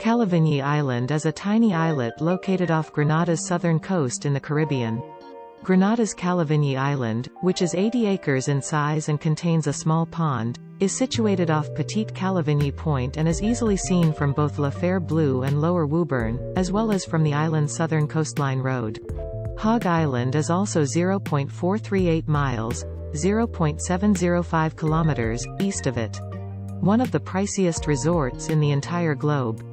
Calivigny Island is a tiny islet located off Grenada's southern coast in the Caribbean. Grenada's Calivigny Island, which is 80 acres in size and contains a small pond, is situated off Petite Calivigny Point and is easily seen from both La Faire Bleue and Lower Woburn, as well as from the island's southern coastline road. Hog Island is also 0.438 miles, 0.705 kilometers, east of it. One of the priciest resorts in the entire globe.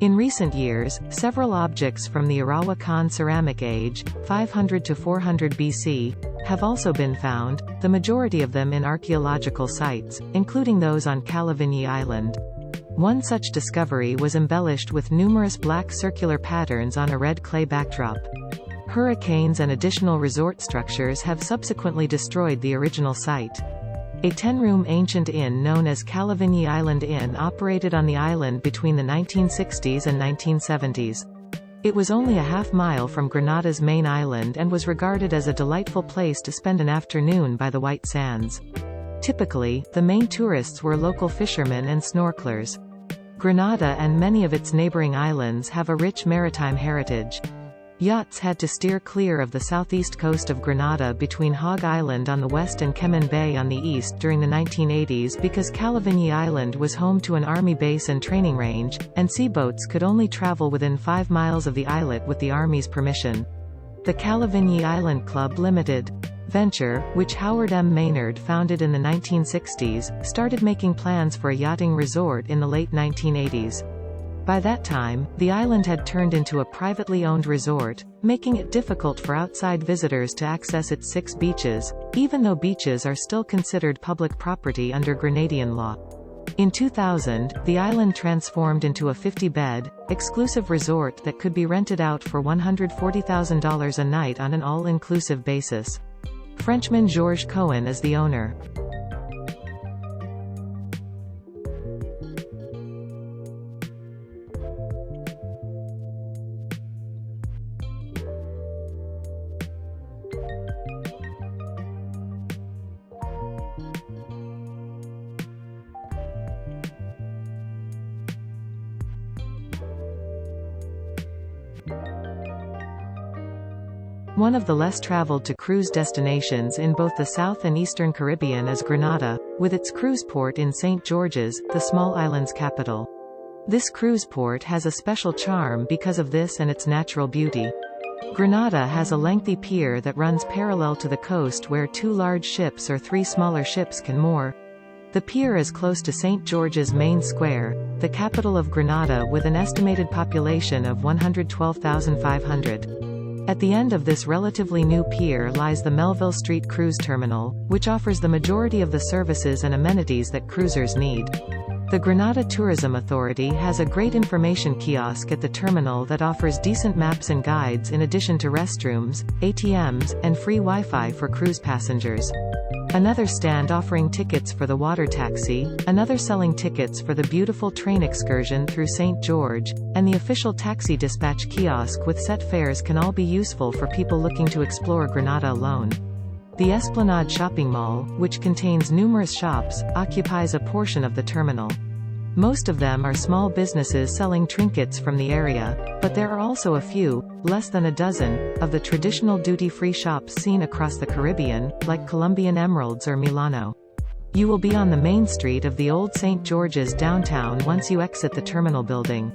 In recent years, several objects from the Arawakan Ceramic Age, 500 to 400 BC, have also been found, the majority of them in archaeological sites, including those on Calivigny Island. One such discovery was embellished with numerous black circular patterns on a red clay backdrop. Hurricanes and additional resort structures have subsequently destroyed the original site. A 10-room ancient inn known as Calivigny Island Inn operated on the island between the 1960s and 1970s. It was only a half-mile from Grenada's main island and was regarded as a delightful place to spend an afternoon by the white sands. Typically, the main tourists were local fishermen and snorkelers. Grenada and many of its neighboring islands have a rich maritime heritage. Yachts had to steer clear of the southeast coast of Grenada between Hog Island on the west and Kemen Bay on the east during the 1980s because Calivigny Island was home to an army base and training range, and seaboats could only travel within 5 miles of the islet with the Army's permission. The Calivigny Island Club Limited venture, which Howard M. Maynard founded in the 1960s, started making plans for a yachting resort in the late 1980s. By that time, the island had turned into a privately owned resort, making it difficult for outside visitors to access its 6 beaches, even though beaches are still considered public property under Grenadian law. In 2000, the island transformed into a 50-bed, exclusive resort that could be rented out for $140,000 a night on an all-inclusive basis. Frenchman Georges Cohen is the owner. One of the less traveled to cruise destinations in both the South and Eastern Caribbean is Grenada, with its cruise port in St. George's, the small island's capital. This cruise port has a special charm because of this and its natural beauty. Grenada has a lengthy pier that runs parallel to the coast where 2 large ships or 3 smaller ships can moor. The pier is close to St. George's main square, the capital of Grenada, with an estimated population of 112,500. At the end of this relatively new pier lies the Melville Street Cruise Terminal, which offers the majority of the services and amenities that cruisers need. The Grenada Tourism Authority has a great information kiosk at the terminal that offers decent maps and guides in addition to restrooms, ATMs, and free Wi-Fi for cruise passengers. Another stand offering tickets for the water taxi, another selling tickets for the beautiful train excursion through St. George, and the official taxi dispatch kiosk with set fares can all be useful for people looking to explore Grenada alone. The Esplanade Shopping Mall, which contains numerous shops, occupies a portion of the terminal. Most of them are small businesses selling trinkets from the area, but there are also a few, less than a dozen, of the traditional duty-free shops seen across the Caribbean, like Colombian Emeralds or Milano. You will be on the main street of the old St. George's downtown once you exit the terminal building.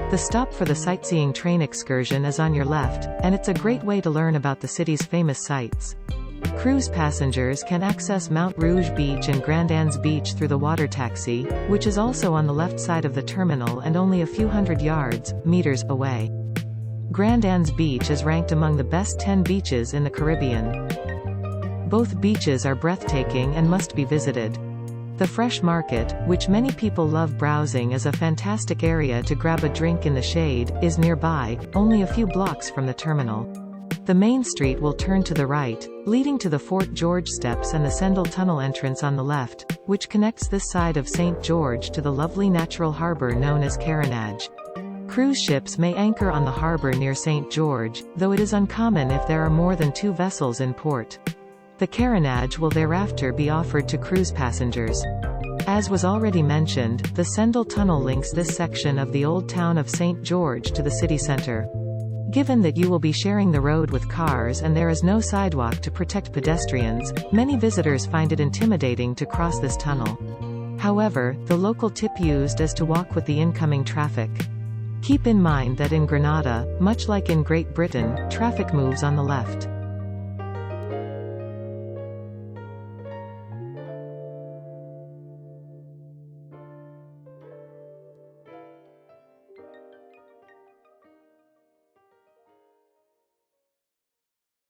The stop for the sightseeing train excursion is on your left, and it's a great way to learn about the city's famous sights. Cruise passengers can access Mount Rouge Beach and Grand Anse Beach through the water taxi, which is also on the left side of the terminal and only a few hundred meters away. Grand Anse Beach is ranked among the best 10 beaches in the Caribbean. Both beaches are breathtaking and must be visited. The Fresh Market, which many people love browsing as a fantastic area to grab a drink in the shade, is nearby, only a few blocks from the terminal. The main street will turn to the right, leading to the Fort George Steps and the Sendle Tunnel entrance on the left, which connects this side of St. George to the lovely natural harbor known as Carenage. Cruise ships may anchor on the harbor near St. George, though it is uncommon if there are more than 2 vessels in port. The Carenage will thereafter be offered to cruise passengers. As was already mentioned, the Sendle Tunnel links this section of the old town of St. George to the city center. Given that you will be sharing the road with cars and there is no sidewalk to protect pedestrians, many visitors find it intimidating to cross this tunnel. However, the local tip used is to walk with the incoming traffic. Keep in mind that in Grenada, much like in Great Britain, traffic moves on the left.